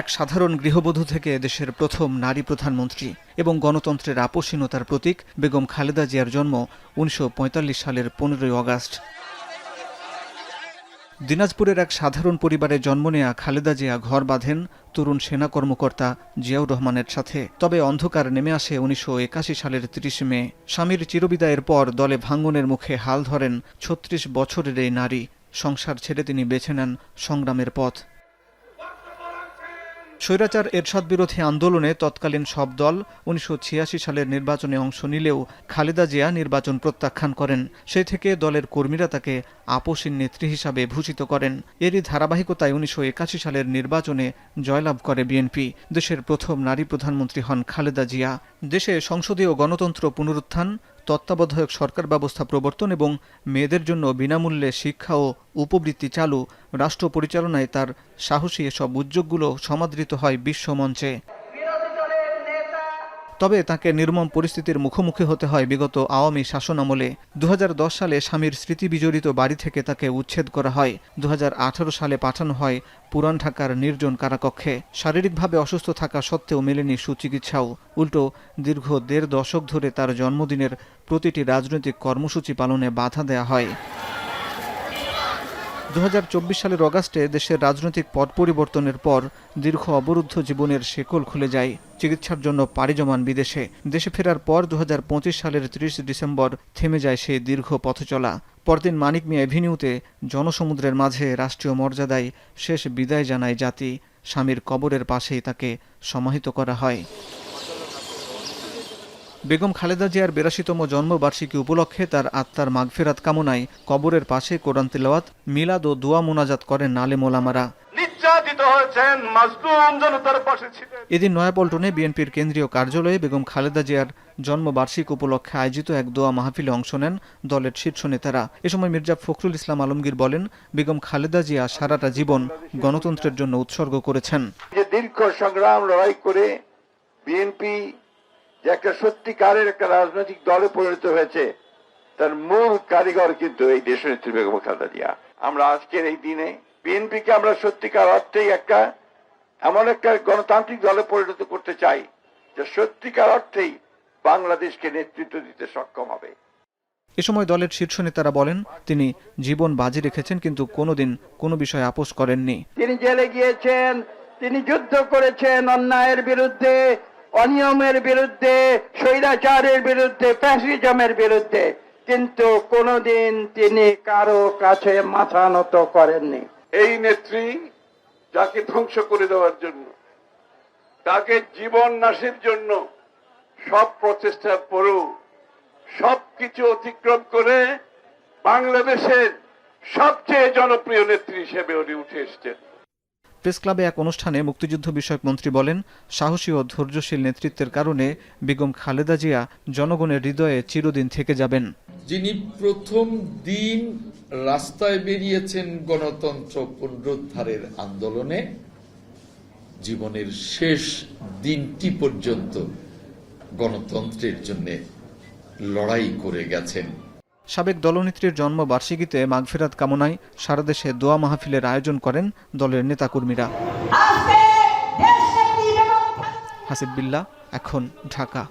এক সাধারণ গৃহবধূ থেকে দেশের প্রথম নারী প্রধানমন্ত্রী এবং গণতন্ত্রের আপোষহীনতার প্রতীক বেগম খালেদা জিয়ার জন্ম ১৯৪৫ সালের ১৫ই আগস্ট। দিনাজপুরের এক সাধারণ পরিবারে জন্ম নেয়া খালেদা জিয়া ঘর বাঁধেন তরুণ সেনা কর্মকর্তা জিয়াউর রহমানের সাথে। তবে অন্ধকার নেমে আসে ১৯৮১ সালের ৩০ মে। স্বামীর চিরবিদায়ের পর দলে ভাঙনের মুখে হাল ধরেন ৩৬ বছরের এই নারী। সংসার ছেড়ে তিনি বেছে নেন সংগ্রামের পথ। স্বৈরাচার এরশাদ বিরোধী আন্দোলনে তৎকালীন সব দল ১৯৮৬ সালের নির্বাচনে অংশ নিলেও খালেদা জিয়া নির্বাচন প্রত্যাখ্যান করেন। সেই থেকে দলের কর্মীরা তাকে আপোষহীন নেত্রী হিসাবে ভূষিত করেন। এরই ধারাবাহিকতায় ১৯৮১ সালের নির্বাচনে জয়লাভ করে বিএনপি। দেশের প্রথম নারী প্রধানমন্ত্রী হন খালেদা জিয়া। দেশে সংসদীয় গণতন্ত্র পুনরুত্থান, তত্ত্বাবধায়ক সরকার ব্যবস্থা প্রবর্তন এবং মেয়েদের জন্য বিনামূল্যে শিক্ষা ও উপবৃত্তি চালু, রাষ্ট্র পরিচালনায় তার সাহসী এসব উদ্যোগগুলো সমাদৃত হয় বিশ্বমঞ্চে। তবে তাকে নির্মম পরিস্থিতির মুখোমুখি হতে হয় বিগত আওয়ামী শাসনামলে। ২০১০ সালে স্বামীর স্মৃতি বিজড়িত বাড়ি থেকে তাকে উচ্ছেদ করা হয়। ২০১৮ সালে পাঠানো হয় পুরান ঢাকার নির্জন কারাকক্ষে। শারীরিকভাবে অসুস্থ থাকা সত্ত্বেও মেলেনি সুচিকিৎসাও। উল্টো দীর্ঘ ১.৫ দশক ধরে তার জন্মদিনের প্রতিটি রাজনৈতিক কর্মসূচি পালনে বাধা দেয়া হয়। ২০২৪ সালের অগাস্টে দেশের রাজনৈতিক পট পরিবর্তনের পর দীর্ঘ অবরুদ্ধ জীবনের শেকল খুলে যায়। চিকিৎসার জন্য পাড়ি জমান বিদেশে। দেশে ফেরার পর ২০২৫ সালের ৩০ ডিসেম্বর থেমে যায় সেই দীর্ঘ পথচলা। পরদিন মানিক মিয়া এভিনিউতে জনসমুদ্রের মাঝে রাষ্ট্রীয় মর্যাদায় শেষ বিদায় জানায় জাতি। স্বামীর কবরের পাশেই তাকে সমাহিত করা হয়। বেগম খালেদা জিয়ার ৮২তম জন্মবার্ষিকী উপলক্ষে তার আত্মার মাগফিরাত কামনায় কবরের পাশে কোরআন তিলাওয়াত, মিলাদ ও দোয়া মোনাজাত করেন আলেম ওলামারা। এদিন নয়াপল্টনে বিএনপির কেন্দ্রীয় কার্যালয়ে বেগম খালেদা জিয়ার জন্মবার্ষিকী উপলক্ষে আয়োজিত এক দোয়া মাহফিলে অংশ নেন দলের শীর্ষ নেতারা। এ সময় মির্জা ফখরুল ইসলাম আলমগীর বলেন, বেগম খালেদা জিয়া সারাটা জীবন গণতন্ত্রের জন্য উৎসর্গ করেছেন। দীর্ঘ সংগ্রাম লড়াই করে বিএনপি যে একটা সত্যিকারের একটা রাজনৈতিক দলে পরিণত হয়েছে, তার মূল কারিগর কিন্তু এই দেশনেত্রী বেগম খালেদা জিয়া। আমরা আজকের এই দিনে বিএনপিকে আমরা সত্যিকার অর্থেই এমন একটা গণতান্ত্রিক দলে পরিণত করতে চাই যে সত্যিকার অর্থেই বাংলাদেশকে নেতৃত্ব দিতে সক্ষম হবে। এ সময় দলের শীর্ষ নেতারা বলেন, তিনি জীবন বাজি রেখেছেন কিন্তু কোনোদিন কোনো বিষয়ে আপোষ করেননি। তিনি জেলে গিয়েছেন, তিনি যুদ্ধ করেছেন অন্যায়ের বিরুদ্ধে, অনিয়মের বিরুদ্ধে, স্বৈরাচারের বিরুদ্ধে, ফ্যাসিজমের বিরুদ্ধে, কিন্তু কোনোদিন তিনি কারো কাছে মাথা নত করেননি। এই নেত্রী যাকে ধ্বংস করে দেওয়ার জন্য, তাকে জীবন নাশের জন্য সব প্রচেষ্টার পরেও সবকিছু অতিক্রম করে বাংলাদেশের সবচেয়ে জনপ্রিয় নেত্রী হিসেবে উনি উঠে এসেছেন। প্রেস ক্লাবে এক অনুষ্ঠানে মুক্তিযুদ্ধ বিষয়ক মন্ত্রী বলেন, সাহসী ও ধৈর্যশীল নেতৃত্বের কারণে বেগম খালেদা জিয়া জনগণের হৃদয়ে চিরদিন থেকে যাবেন। যিনি প্রথম দিন রাস্তায় বেরিয়েছেন গণতন্ত্র পুনরুদ্ধারের আন্দোলনে, জীবনের শেষ দিনটি পর্যন্ত গণতন্ত্রের জন্য লড়াই করে গেছেন। সাবেক দলনেত্রীর জন্মবার্ষিকীতে মাগফিরাত কামনায় সারা দেশে দোয়া মাহফিলের আয়োজন করেন দলের নেতাকর্মীরা। হাসিব বিল্লাহ, এখন ঢাকা।